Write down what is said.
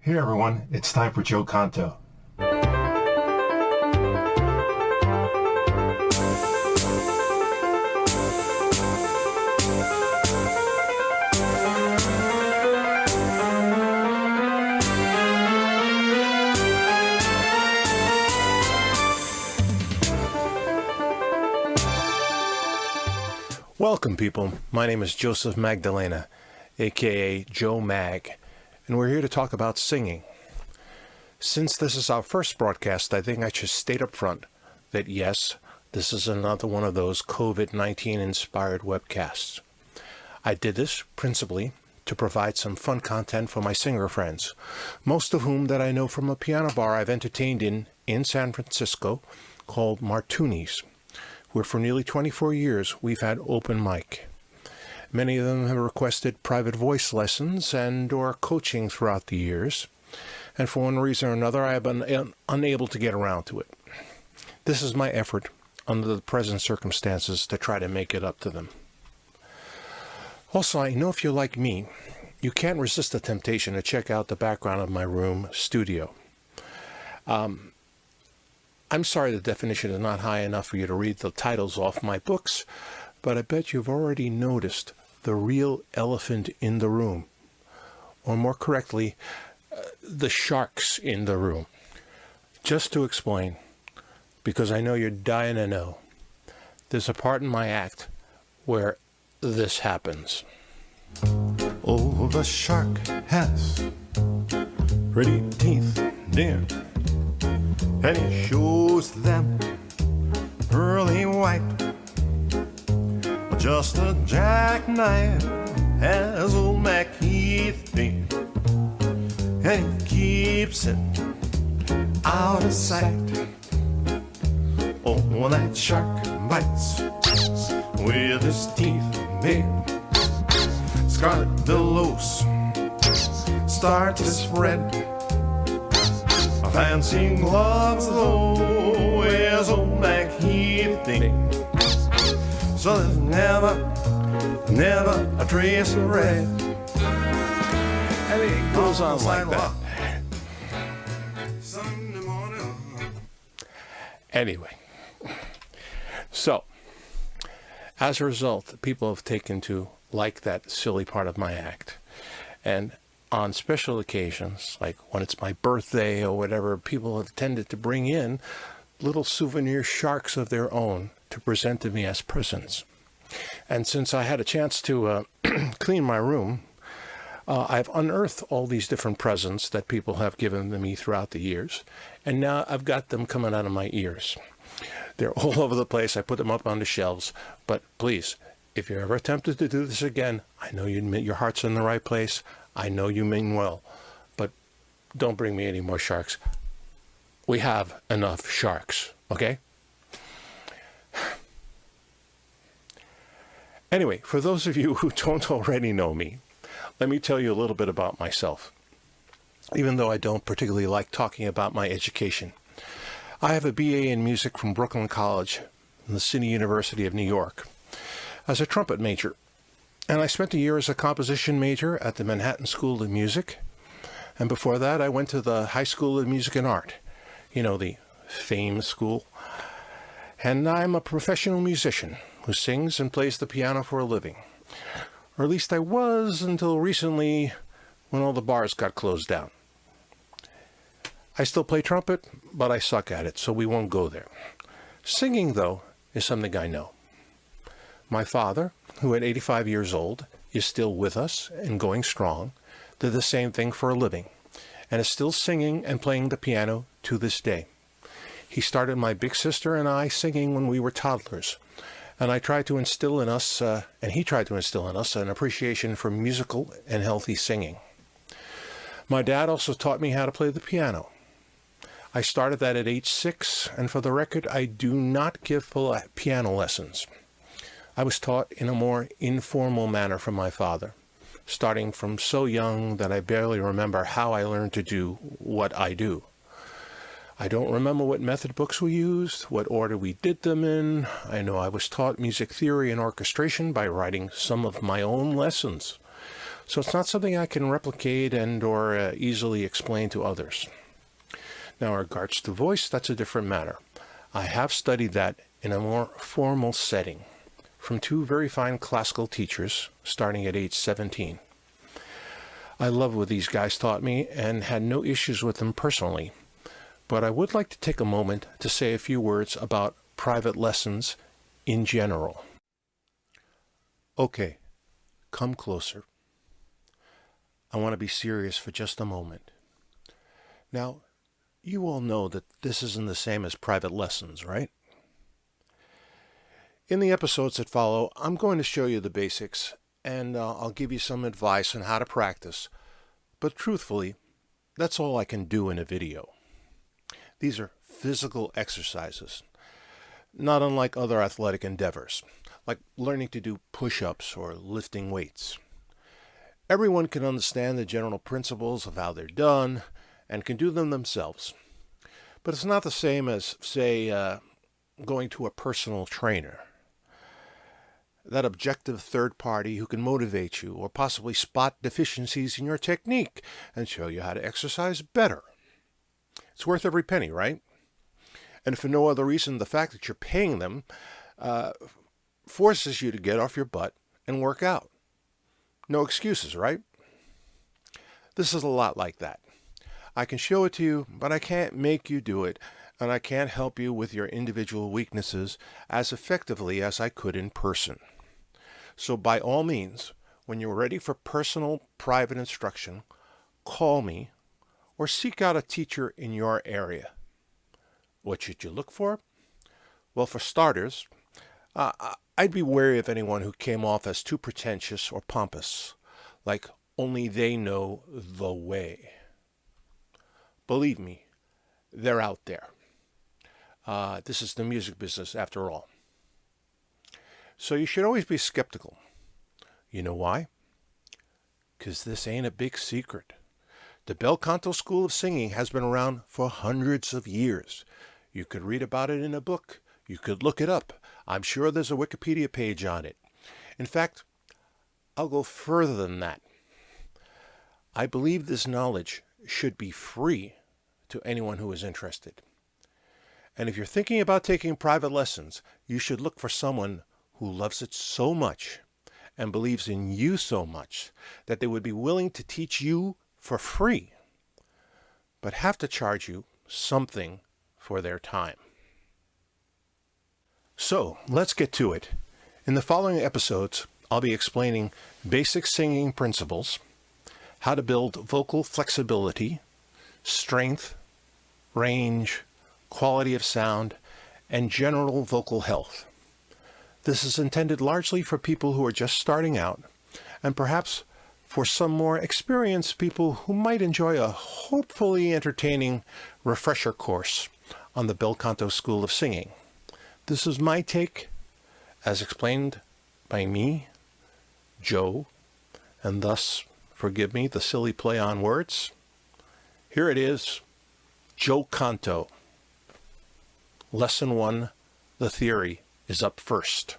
Hey everyone, it's time for Joe Canto. Welcome, people. My name is Joseph Magdalena, aka Joe Mag, and we're here to talk about singing. Since this is our first broadcast, I think I should state up front that yes, this is another one of those COVID-19 inspired webcasts. I did this principally to provide some fun content for my singer friends, most of whom that I know from a piano bar I've entertained in San Francisco called Martuni's, where for nearly 24 years we've had open mic. Many of them have requested private voice lessons and or coaching throughout the years, and for one reason or another I have been unable to get around to it. This is my effort under the present circumstances to try to make it up to them. Also, I know if you're like me, you can't resist the temptation to check out the background of my room studio. I'm sorry the definition is not high enough for you to read the titles off my books, but I bet you've already noticed the real elephant in the room, or more correctly, the sharks in the room. Just to explain, because I know you're dying to know, there's a part in my act where this happens. Oh, the shark has pretty teeth, dear, and he shows them pearly white. Just a jackknife has old Mac Heath been, and he keeps it out of sight. Oh, when that shark bites with his teeth, babe, scarlet billows start to spread. Fancy gloves, though, wears old Mac Heath thing. So there's never a trace of red. And it goes on like that. Sunday morning. Anyway, so as a result, people have taken to like that silly part of my act. And on special occasions, like when it's my birthday or whatever, people have tended to bring in little souvenir sharks of their own to present to me as presents. And since I had a chance to clean my room, I've unearthed all these different presents that people have given to me throughout the years, and now I've got them coming out of my ears. They're all over the place. I put them up on the shelves, but please, if you're ever tempted to do this again, I know your heart's in the right place. I know you mean well, but don't bring me any more sharks. We have enough sharks, okay? Anyway, for those of you who don't already know me, let me tell you a little bit about myself, even though I don't particularly like talking about my education. I have a BA in music from Brooklyn College and the City University of New York as a trumpet major. And I spent a year as a composition major at the Manhattan School of Music. And before that, I went to the High School of Music and Art, the famed school. And I'm a professional musician who sings and plays the piano for a living. Or at least I was until recently when all the bars got closed down. I still play trumpet, but I suck at it, so we won't go there. Singing, though, is something I know. My father, who at 85 years old is still with us and going strong, did the same thing for a living and is still singing and playing the piano to this day. He started my big sister and I singing when we were toddlers, and I tried to instill in us, and he tried to instill in us, an appreciation for musical and healthy singing. My dad also taught me how to play the piano. I started that at age 6, and for the record, I do not give piano lessons. I was taught in a more informal manner from my father, starting from so young that I barely remember how I learned to do what I do. I don't remember what method books we used, what order we did them in. I know I was taught music theory and orchestration by writing some of my own lessons. so it's not something I can replicate and or easily explain to others. Now, in regards to voice, that's a different matter. I have studied that in a more formal setting from two very fine classical teachers starting at age 17. I love what these guys taught me and had no issues with them personally, but I would like to take a moment to say a few words about private lessons in general. Okay, come closer. I want to be serious for just a moment. Now, you all know that this isn't the same as private lessons, right? In the episodes that follow, I'm going to show you the basics, and I'll give you some advice on how to practice. But truthfully, that's all I can do in a video. These are physical exercises, not unlike other athletic endeavors, like learning to do push-ups or lifting weights. Everyone can understand the general principles of how they're done and can do them themselves. But it's not the same as, say, going to a personal trainer. That objective third party who can motivate you or possibly spot deficiencies in your technique and show you how to exercise better. It's worth every penny, right? And for no other reason, the fact that you're paying them forces you to get off your butt and work out. No excuses, right? This is a lot like that. I can show it to you, but I can't make you do it, and I can't help you with your individual weaknesses as effectively as I could in person. So by all means, when you're ready for personal, private instruction, call me or seek out a teacher in your area. What should you look for? Well, for starters, I'd be wary of anyone who came off as too pretentious or pompous, like only they know the way. Believe me, they're out there. This is the music business after all. So you should always be skeptical. You know why? Because this ain't a big secret. The Bel Canto School of Singing has been around for hundreds of years. You could read about it in a book. You could look it up. I'm sure there's a Wikipedia page on it. In fact, I'll go further than that. I believe this knowledge should be free to anyone who is interested. And if you're thinking about taking private lessons, you should look for someone who loves it so much and believes in you so much that they would be willing to teach you for free, but have to charge you something for their time. So let's get to it. In the following episodes, I'll be explaining basic singing principles, how to build vocal flexibility, strength, range, quality of sound, and general vocal health. This is intended largely for people who are just starting out, and perhaps for some more experienced people who might enjoy a hopefully entertaining refresher course on the Bel Canto School of Singing. This is my take, as explained by me, Joe, and thus, forgive me the silly play on words. Here it is, Joe Canto. Lesson 1, the theory, is up first.